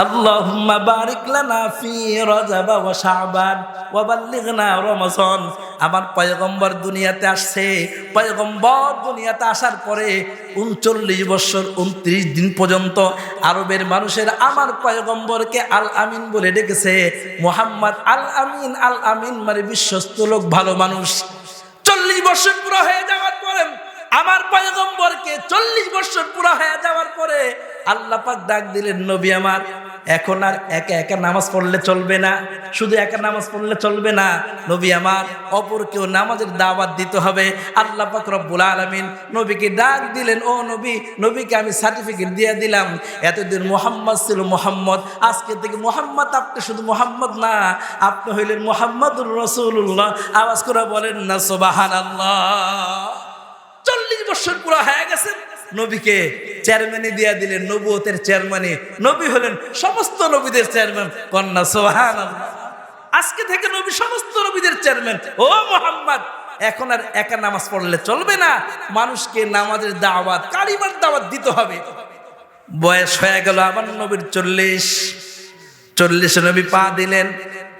আল্লাহুম্মা বারিক লানা ফি রজব ওয়া শাবান ওয়া বাল্লিগনা রমাজান। আমার পয়গম্বর দুনিয়াতে আসছে, পয়গম্বর দুনিয়াতে আসার পরে ৩৯ বছর ২৯ দিন পর্যন্ত আরবের মানুষের আমার পয়গম্বরকে আল আমিন বলে ডেকেছে। মুহাম্মদ আল আমিন, আল আমিন মানে বিশ্বস্ত লোক, ভালো মানুষ। ৪০ বছর পুরো হয়ে যাওয়ার পরে আমার পয়গম্বরকে ৪০ বছর পুরো হয়ে যাওয়ার পরে আল্লাহ পাক ডাক দিলেন, নবী আমার এখন আর একা একা নামাজ পড়লে চলবে না, শুধু একা নামাজ পড়লে চলবে না, নবী আমার অপরকেও নামাজের দাওয়াত দিতে হবে। আল্লাহ পাক রব্বুল আলামিন নবীকে ডাক দিলেন, ও নবী, নবীকে আমি সার্টিফিকেট দিয়ে দিলাম। এতদিন মুহাম্মদ ছিল মুহাম্মদ, আজকে থেকে মুহাম্মদ আপনি শুধু মুহাম্মদ না, আপনি হইলেন মুহাম্মদুর রাসূলুল্লাহ। আওয়াজ করে বলেন না সুবহানাল্লাহ। ৪০ বছর পুরো হয়ে গেছে, নবীকে চেয়ারম্যানই দিয়া দিলেন, নবুয়তের চেয়ারম্যানই। নবী হলেন সমস্ত নবীদের চেয়ারম্যান, কন্যা সুবহানাল্লাহ। আজকে থেকে নবী সমস্ত নবীদের চেয়ারম্যান। ও মুহাম্মদ, এখন আর একা নামাজ পড়লে চলবে না, মানুষকে নামাজের দাওয়াত, কালিমার দাওয়াত দিতে হবে। বয়স হয়ে গেল আমার নবীর ৪০ নবী পা দিলেন।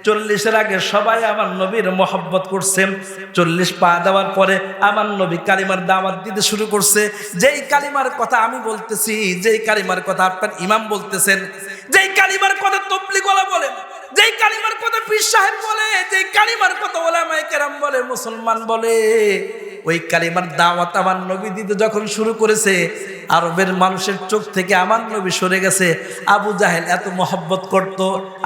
৪০-এর আগে সবাই আমার নবীর মহব্বত করছেন। ৪০ পা দেওয়ার পরে আমার নবী কালিমার দাওয়াত দিতে শুরু করছে। যেই কালিমার কথা আমি বলতেছি, যেই কালিমার কথা আপনার ইমাম বলতেছেন, যেই কালিমার কথা তবলিগওয়ালা বলেন, যেই কালিমার কথা পীর সাহেব বলে, যেই কালিমার কথা উলামায়ে কেরাম বলে, মুসলমান বলে, ওই কালিমার দাওয়াত আমার নবী দিতে যখন শুরু করেছে, আরবের মানুষের চোখ থেকে আমার নবী সরে গেছে। আবু জাহেল এত মহব্বত করত,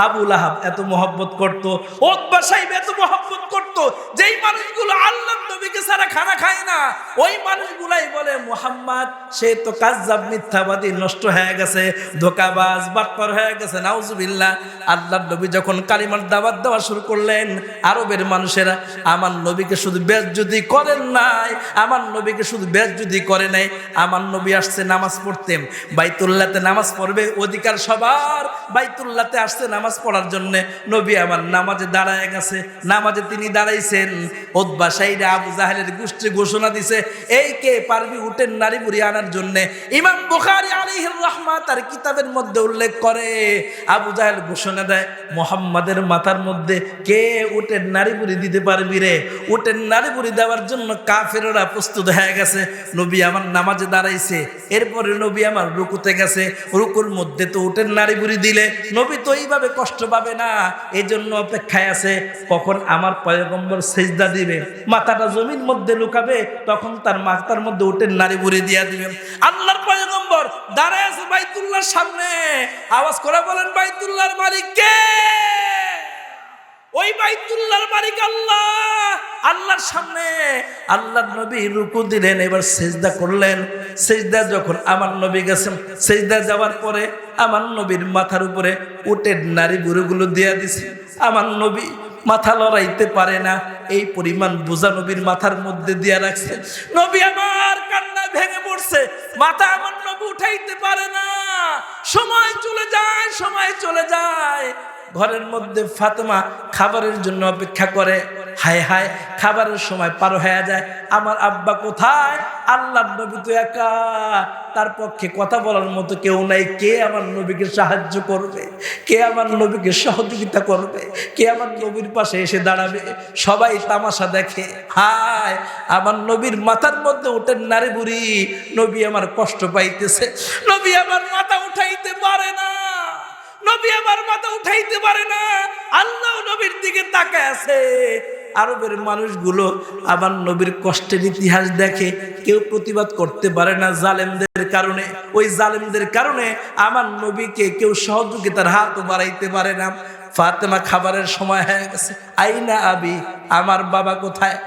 আবু লাহাব এত মহব্বত করত, উতবা সাহেব এত মহব্বত করত। যেই মানুষগুলো আল্লাহর নবীকে ছাড়া খানা খায় না, ওই মানুষগুলাই বলে মুহাম্মদ সে তো কাযযাব, মিথ্যাবাদী, নষ্ট হয়ে গেছে, ধোঁকাবাজ, বাটপার হয়ে গেছে, নাউজুবিল্লাহ। আল্লাহর নবী যখন কালিমার দাওয়াত দেওয়া শুরু করলেন, আরবের মানুষেরা আমার নবীকে শুধু বেজ্জতি করেন নাই, আমার নবীকে শুধু বেজ্জতি করে নাই, আমার নবী আসছে নামাজ পড়তেন, বাইতুল্লাহতে নামাজ পড়বে অধিকার সবার, বাইতুল্লাহতে আসছে নামাজ পড়ার জন্য। নবী আমার নামাজে দাঁড়ায় গেছে, নামাজে তিনি দাঁড়াইছেন। উতবা সাইদে আবু জাহেলের গোষ্ঠী ঘোষণা দিছে, এই কে পারবি উটের নারী বুড়ি আনার জন্য। ইমাম বুখারী আলাইহির রাহমাত তার কিতাবের মধ্যে উল্লেখ করে, আবু জাহেল ঘোষণা দেয়, মুহাম্মাদের মাথার মধ্যে কে উটের নারী বুড়ি দিতে পারবি রে? উটের নারী বুড়ি দেওয়ার জন্য কাফেররা প্রস্তুত হয়ে গেছে। নবী আমার নামাজে দাঁড়াইছে, এরপরে নবী আমার রুকুতে গেছে, রুকুর মধ্যে তো উটের নারী বুড়ি দিলে নবী তো এইভাবে কষ্ট পাবে না, এই জন্য অপেক্ষায় আছে কখন আমার পয়গম্বর সিজদা দিবে, মাথাটা জমির মধ্যে লুকাবে, তখন তার মাথার মধ্যে উটের নারী বুড়ি দিয়া দিবেন। আল্লাহর পয়গম্বর দাঁড়ায় আছে বাইতুল্লাহর সামনে। আওয়াজ করে বলেন, বাইতুল্লাহর মালিক কে? ওই বাইতুল্লাহর মালিক আল্লাহ। আল্লাহর সামনে আল্লাহর নবী রুকু দিলেন, এবার সিজদা করলেন। সিজদা যখন আমার নবী গেছেন, সিজদা যাওয়ার পরে আমার নবীর মাথার উপরে উটের নারী বুড়িগুলো দিয়া দিছে। আমার নবী মাথা লড়াইতে পারে না, এই পরিমাণ বোঝা নবীর মাথার মধ্যে দিয়া রাখছে। নবী আমার কান্না ভেঙে পড়ছে, মাথা আমার নবী উঠাইতে পারে না। সময় চলে যায়, সময় চলে যায়। ঘরের মধ্যে ফাতেমা খাবারের জন্য অপেক্ষা করে। হায় হায়, খাবারের সময় পার হয়ে যায়, আমার আব্বা কোথায়? আল্লাহর নবী তো একা, তার পক্ষে কথা বলার মতো কেউ নাই। কে আমার নবীকে সাহায্য করবে? কে আমার নবীকে সহযোগিতা করবে? কে আমার নবীর পাশে এসে দাঁড়াবে? সবাই তামাশা দেখে। হায়, আমার নবীর মাথার মধ্যে উঠেন নারী বুড়ি, নবী আমার কষ্ট পাইতেছে, নবী আমার মাথা উঠাইতে পারে না, নবী আমার মাথা উঠাইতে পারে না। আল্লাহ নবীর দিকে তাকায় আছে। আরবের মানুষগুলো আমার নবীর কষ্টের ইতিহাস দেখে, কেউ প্রতিবাদ করতে পারে না জালেমদের কারণে। ওই জালেমদের কারণে আমার নবীকে কেউ সহযোগিতার হাতও বাড়াইতে পারে না। ফাতেমা খাবারের সময় হয়ে গেছে, আইনা আবি, আমার বাবা কোথায়?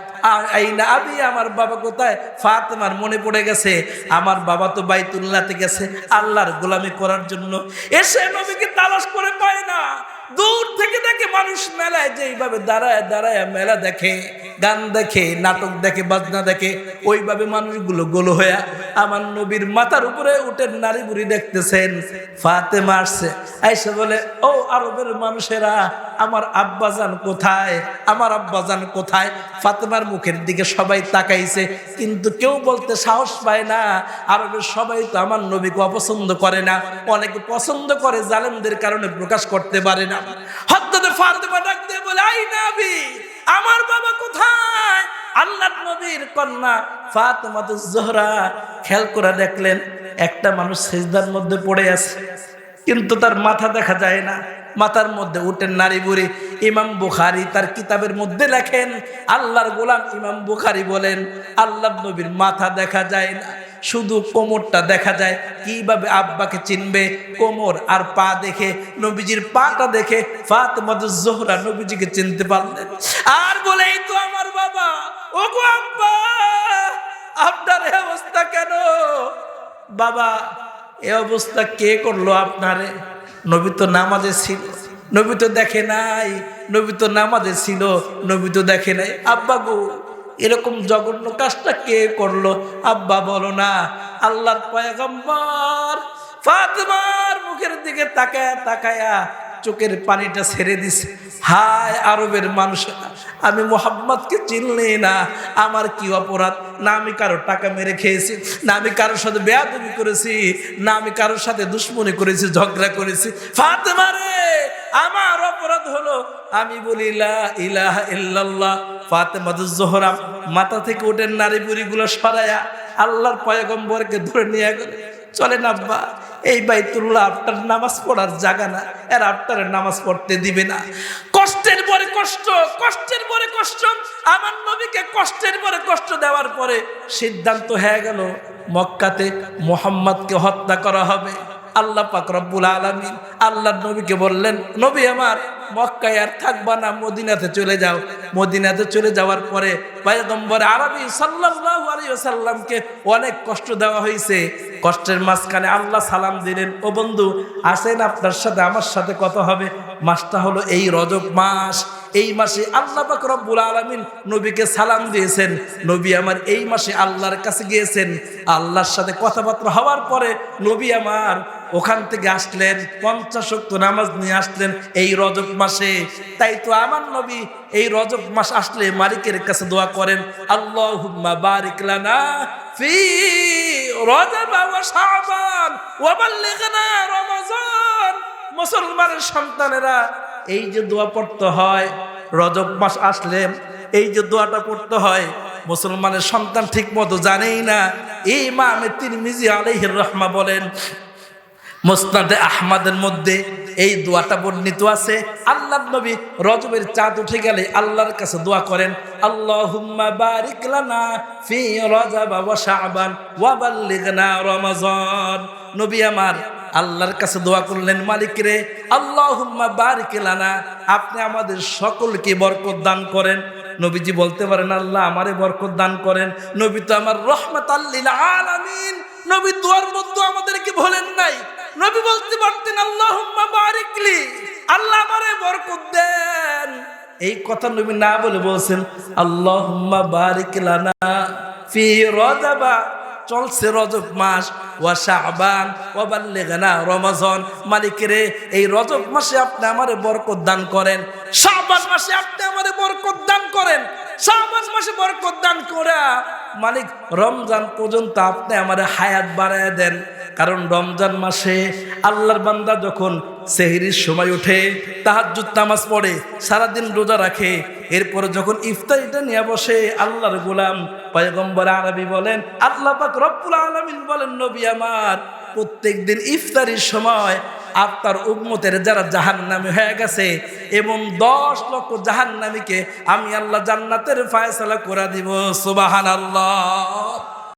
আইনা আবি, আমার বাবা কোথায়? ফাতেমার মনে পড়ে গেছে, আমার বাবা তো বাইতুল্লাহতে গেছে আল্লাহর গোলামি করার জন্য। এসে নবীকে তালাশ করে পায় না। দূর থেকে দেখে মানুষ মেলায় যেইভাবে দাঁড়ায় দাঁড়ায় মেলা দেখে, গান দেখে, নাটক দেখে, বাজনা দেখে, ওইভাবে মানুষগুলো গোল হয়ে আমার নবীর মাথার উপরে উঠে নারী বুড়ি দেখতেছেন। ফাতেমা আসছে, আয়েশা বলে, ও আরবের মানুষেরা, আমার আব্বাজান কোথায়, আমার আব্বাজান কোথায়? ফাতেমার মুখের দিকে সবাই তাকাইছে, কিন্তু কেউ বলতে সাহস পায় না। আরবের সবাই তো আমার নবীকে অপছন্দ করে না, অনেকে পছন্দ করে, জালেমদের কারণে প্রকাশ করতে পারে না। হযরত ফাতেমা ডাক দিয়ে বলে, আই নবী, আমার বাবা কোথায়? আল্লাহর নবীর কন্যা ফাতেমাতুজ জোহরা খেয়াল করে দেখলেন একটা মানুষ সিজদার মধ্যে পড়ে আছে, কিন্তু তার মাথা দেখা যায় না, মাথার মধ্যে উঠেন নারী বুড়ি। ইমাম বুখারী তার কিতাবের মধ্যে লেখেন, আল্লাহর গোলাম ইমাম বুখারী বলেন, আল্লাহর নবীর মাথা দেখা যায় না, শুধু কোমরটা দেখা যায়। কিভাবে আব্বাকে চিনবে? কোমর আর পা দেখে, নবীজির পাটা দেখে ফাতেমাতুজ জোহরা নবীজিকে চিনতে পারলেন। আর বলে, এই তো আমার বাবা। ওগো আব্বা, আপনার এই অবস্থা কেন? বাবা, এই অবস্থা কে করলো আপনারে? নবী তো নামাজে ছিল, নবী তো দেখে নাই, নবী তো নামাজে ছিল, নবী তো দেখে নাই। আব্বা গো, এরকম জঘন্য কাজটা কে করলো? আব্বা বলো না। আল্লাহর পয়গম্বর ফাতেমার মুখের দিকে তাকায়া তাকায়া চোখের পানিটা ছেড়ে দিছে। হায় আরবের মানুষেরা, আমি মুহাম্মদকে চিনলে না, আমার কি অপরাধ? না আমি কারো টাকা মেরে খেয়েছি, না আমি কারোর সাথে বেয়াদবি করেছি, না আমি কারোর সাথে দুশ্মনী করেছি, ঝগড়া করেছি। ফাতেমা রে, আমার অপরাধ হলো আমি বলি লা ইলাহা ইল্লাল্লাহ। ফাতেমাতুজ জোহরা মাথা থেকে উঠে নারী বুড়িগুলো সরায়া আল্লাহর পয়গম্বরকে ধরে নিয়ে গেল। চলেন আব্বা, এই বাইতুল্লাহ আপনার নামাজ পড়ার জায়গা না, এর আপনার নামাজ পড়তে দিবে না। কষ্টের পরে কষ্ট, কষ্টের পরে কষ্ট, আমার নবীকে কষ্টের পরে কষ্ট দেওয়ার পরে সিদ্ধান্ত হয়ে গেল মক্কাতে মুহাম্মদকে হত্যা করা হবে। আল্লাহ পাক রব্বুল আলামিন আল্লাহর নবীকে বললেন, নবী আমার, মক্কায় আর থাকবা না, মদিনাতে চলে যাও। মদিনাতে চলে যাওয়ার পরে পয়গম্বর আরবি সাল্লাল্লাহু আলাইহি ওয়াসাল্লামকে অনেক কষ্ট দেওয়া হয়েছে। কষ্টের মাঝখানে আল্লাহ সালাম দিলেন, ও বন্ধু আসেন, আপনার সাথে আমার সাথে কথা হবে। মাসটা হলো এই রজব মাস। এই মাসে আল্লাহ পাক রব্বুল আলামিন নবীকে সালাম দিয়েছেন। নবী আমার এই মাসে আল্লাহর কাছে গিয়েছেন। আল্লাহর সাথে কথাবার্তা হওয়ার পরে নবী আমার ওখান থেকে আসলেন, 50 ওয়াক্ত নামাজ নিয়ে আসলেন এই রজব মাসে। তাই তো আমার নবী এই রজব মাস আসলে মালিকের কাছে দোয়া করেন, আল্লাহুম্মা বারিক লানা ফি রজব ওয়া শাবান ওয়া বাল্লিগনা রমাজান। মুসলমানের সন্তানেরা, এই যে দোয়া পড়তে হয় রজব মাস আসলে, এই যে দোয়াটা পড়তে হয়, মুসলমানের সন্তান ঠিক মতো জানেই না। ইমাম তিরমিজি আলাইহির রাহমা বলেন, মুসনাদে আহমদের মধ্যে এই দোয়াটা বর্ণিত আছে। আল্লাহর নবী রজবের চাঁদ উঠে গেলে আল্লাহর কাছে দোয়া করেন, আল্লাহুম্মা বারিক লানা ফি রজব ওয়া শাবান ওয়া বাল্লিগনা রমাজান। নবী আমার আল্লাহর কাছে দোয়া করলেন, মালিক রে, আল্লাহুম্মা বারিক লানা, আপনি আমাদের সকলকে বরকত দান করেন। নবীজি বলতে পারেন, আল্লাহ আমারে বরকত দান করেন। নবী তো আমার রাহমাতাল লিল আলামিন, নবী দোয়ার মধ্যে আমাদেরকে ভোলেন নাই। নবী বলতে পারতেন, আল্লাহুম্মা বারিক লি, আল্লাহ আমারে বরকত দেন। এই কথা নবী না বলে বলছেন, আল্লাহুম্মা বারিক লানা ফি রজব, চলছে রজব মাস, ওয়া শাবান ওয়া বাল্লিগনা রমাজান। মালিক রে, এই রজব মাসে আপনি আমারে বরকত দান করেন, শাবান মাসে আপনি আমারে বরকত দান করেন, শাবান মাসে বরকত দান করে মালিক রমজান পর্যন্ত আপনি আমারে হায়াত বাড়ায় দেন। কারণ রমজান মাসে আল্লাহর বান্দা যখন সেহরির সময় উঠে, তাহাজ্জুদ নামাজ পড়ে, সারাদিন রোজা রাখে, এরপরে যখন ইফতারিটা নিয়ে বসে, আল্লাহর গোলাম পয়গম্বর আরবি বলেন, আল্লাহ পাক রব্বুল আলামিন বলেন, নবী আমার প্রত্যেকদিন ইফতারির সময় আপনার উম্মতের যারা জাহান্নামী হয়ে গেছে এবং 10 লক্ষ জাহান্নামীকে আমি আল্লাহ জান্নাতের ফয়সালা করে দিব। সুবহানাল্লাহ।